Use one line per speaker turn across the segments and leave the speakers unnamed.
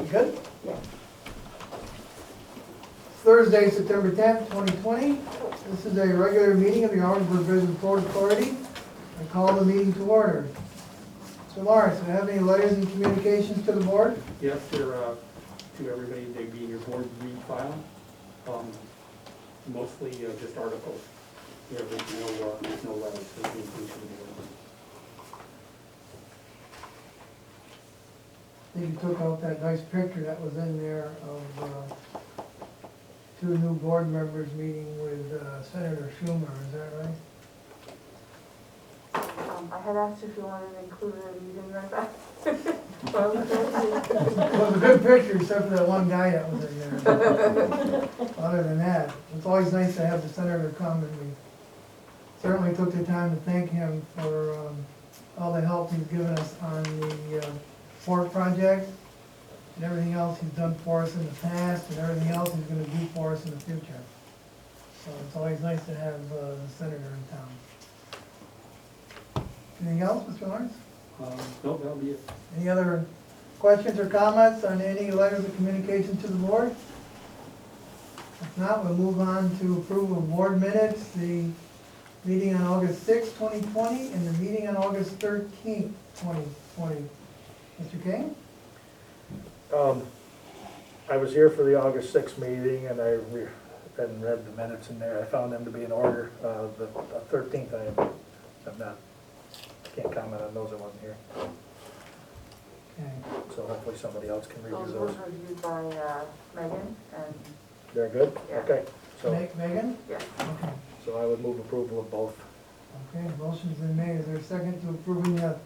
Good?
Yeah.
Thursday, September 10th, 2020. This is a regular meeting of the Augsburg Vision Port Authority. I call the meeting to order. Mr. Lawrence, do you have any letters and communications to the board?
Yes, they're to everybody, they'd be in your board read file. Mostly just articles. Yeah, there's no letters. There's no inclusion of the letters.
I think you took out that nice picture that was in there of two new board members meeting with Senator Schumer, is that right?
I had asked if you wanted to include it, and you didn't write back.
Well, it was a good picture, except for that one guy that was in there. Other than that, it's always nice to have the senator come, and we certainly took the time to thank him for all the help he's given us on the port project, and everything else he's done for us in the past, and everything else he's gonna do for us in the future. So it's always nice to have the senator in town. Anything else, Mr. Lawrence?
No, that'll be it.
Any other questions or comments on any letters of communication to the board? If not, we'll move on to approval of board minutes, the meeting on August 6, 2020, and the meeting on August 13, 2020. Mr. King?
I was here for the August 6th meeting, and I read the minutes in there. I found them to be in order. The 13th, I'm not, can't comment on those, I wasn't here.
Okay.
So hopefully somebody else can review
Those
those.
were reviewed by Megan, and,
They're good?
Yeah.
Okay, so,
Megan?
yeah.
Okay.
so I would move approval of both.
Okay, motion's been made. Is there a second to approving the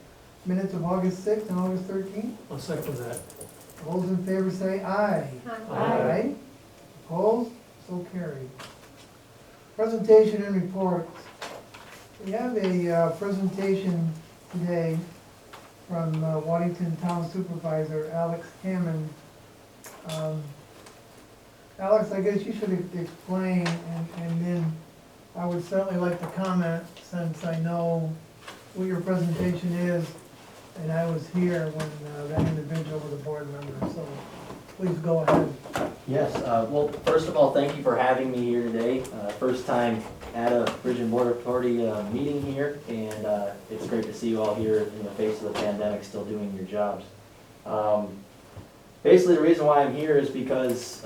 minutes of August 6th and August 13th?
I'll second that.
All those in favor say aye.
Aye.
Opposed? So carried. Presentation and reports. We have a presentation today from Waddington Town Supervisor Alex Hammond. Alex, I guess you should explain, and then I would certainly like to comment, since I know what your presentation is, and I was here when that individual was a board member, so please go ahead.
Yes, well, first of all, thank you for having me here today. First time at a Bridge and Board Authority meeting here, and it's great to see you all here in the face of the pandemic still doing your jobs. Basically, the reason why I'm here is because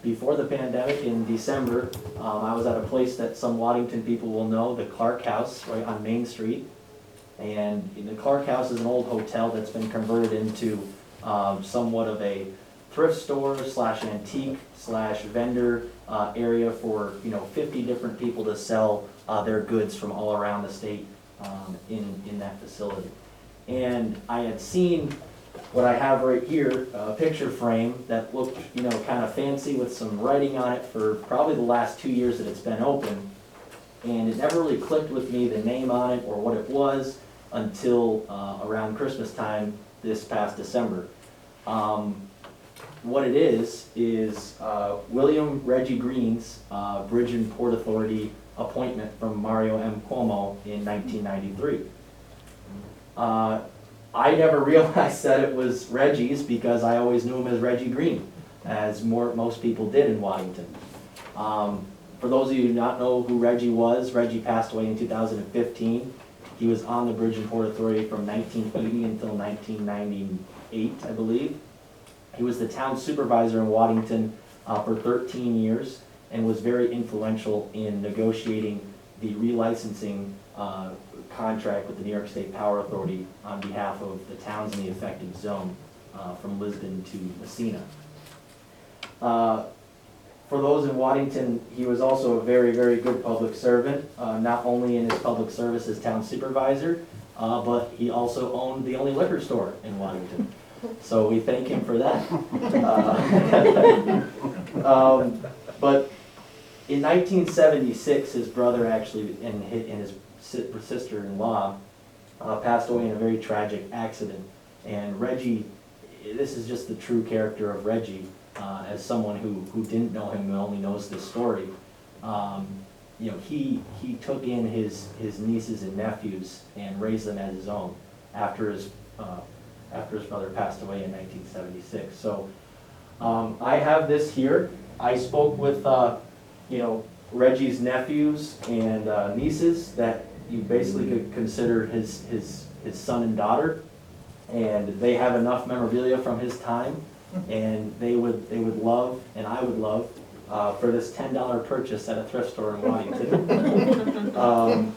before the pandemic in December, I was at a place that some Waddington people will know, the Clark House, right on Main Street. And the Clark House is an old hotel that's been converted into somewhat of a thrift store slash antique slash vendor area for 50 different people to sell their goods from all around the state in that facility. And I had seen what I have right here, a picture frame that looked kind of fancy with some writing on it for probably the last 2 years that it's been open. And it never really clicked with me, the name on it or what it was, until around Christmas time this past December. What it is William Reggie Green's Bridge and Port Authority appointment from Mario M. Cuomo in 1993. I never realized that it was Reggie's because I always knew him as Reggie Green, as most people did in Waddington. For those of you who do not know who Reggie was, Reggie passed away in 2015. He was on the Bridge and Port Authority from 1980 until 1998, I believe. He was the town supervisor in Waddington for 13 years and was very influential in negotiating the relicensing contract with the New York State Power Authority on behalf of the towns in the affected zone from Lisbon to Messina. For those in Waddington, he was also a very, very good public servant, not only in his public service as town supervisor, but he also owned the only liquor store in Waddington. So we thank him for that. But in 1976, his brother actually and his sister-in-law passed away in a very tragic accident. And Reggie, this is just the true character of Reggie. As someone who didn't know him and only knows this story, he took in his nieces and nephews and raised them as his own. After his after his mother passed away in 1976. So I have this here. I spoke with, Reggie's nephews and nieces that you basically could consider his son and daughter. And they have enough memorabilia from his time, and they would love, and I would love, for this $10 purchase at a thrift store in Waddington,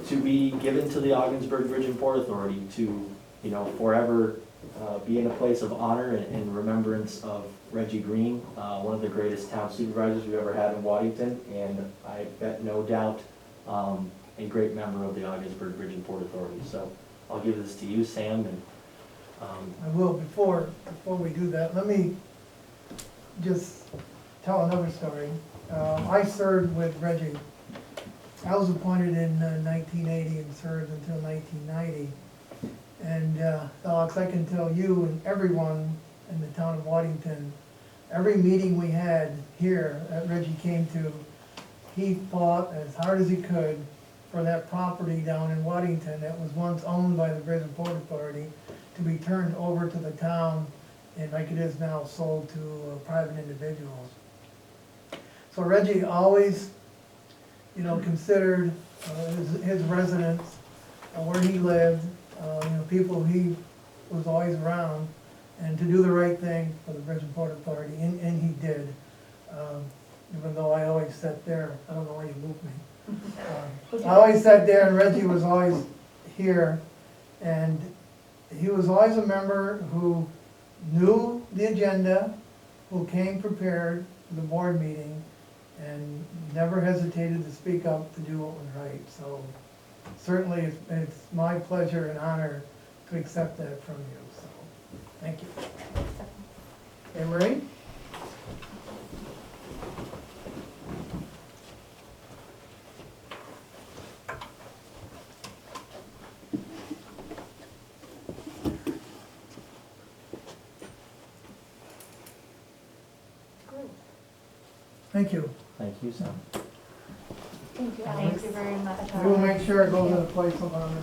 to be given to the Ogdensburg Bridge and Port Authority to, forever be in a place of honor and remembrance of Reggie Green, one of the greatest town supervisors we've ever had in Waddington, and I bet no doubt a great member of the Ogdensburg Bridge and Port Authority. So I'll give this to you, Sam, and
I will, before we do that, let me just tell another story. I served with Reggie. I was appointed in 1980 and served until 1990. And Alex, I can tell you and everyone in the town of Waddington, every meeting we had here that Reggie came to, he fought as hard as he could for that property down in Waddington that was once owned by the Bridge and Port Authority to be turned over to the town, and like it is now, sold to private individuals. So Reggie always, considered his residents, where he lived, people he was always around, and to do the right thing for the Bridge and Port Authority, and he did. Even though I always sat there, I don't know why you moved me. I always sat there, and Reggie was always here, and he was always a member who knew the agenda, who came prepared to the board meeting, and never hesitated to speak up to do what was right. So certainly it's my pleasure and honor to accept that from you, so thank you. Anne Marie? Thank you.
thank you, Sam.
Thank you,
Thank
Alex.
you very much.
We'll make sure it goes in a place of honor.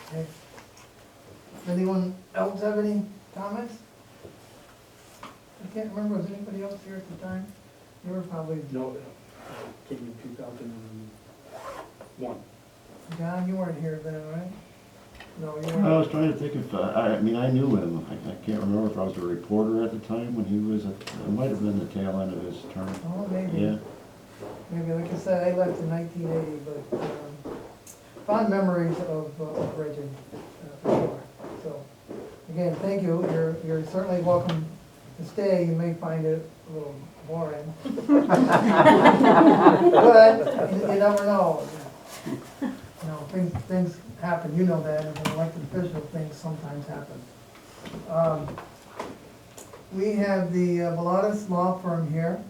Okay. Anyone else have any comments? I can't remember, was anybody else here at the time? You were probably,
No, came in 2001.
John, you weren't here then, right? No, you
I
weren't.
was trying to think if, I knew him. I can't remember if I was a reporter at the time when he was, it might have been the tail end of his term.
Oh, maybe.
Yeah.
Maybe, like I said, I left in 1980, but fond memories of Reggie, for sure. So, again, thank you. You're certainly welcome to stay. You may find it a little boring. But you never know. Things happen. You know that as an elected official, things sometimes happen. We have the Volatus Law Firm here.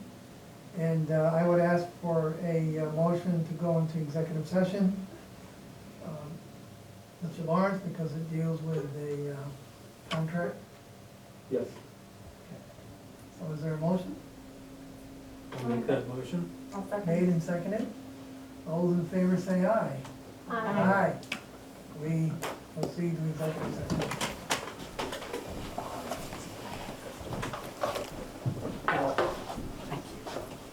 And I would ask for a motion to go into executive session. Mr. Lawrence, because it deals with a contract.
Yes.
So is there a motion?
I'll make that motion.
I'll second.
Made and seconded. All those in favor say aye.
Aye.
We proceed to executive session.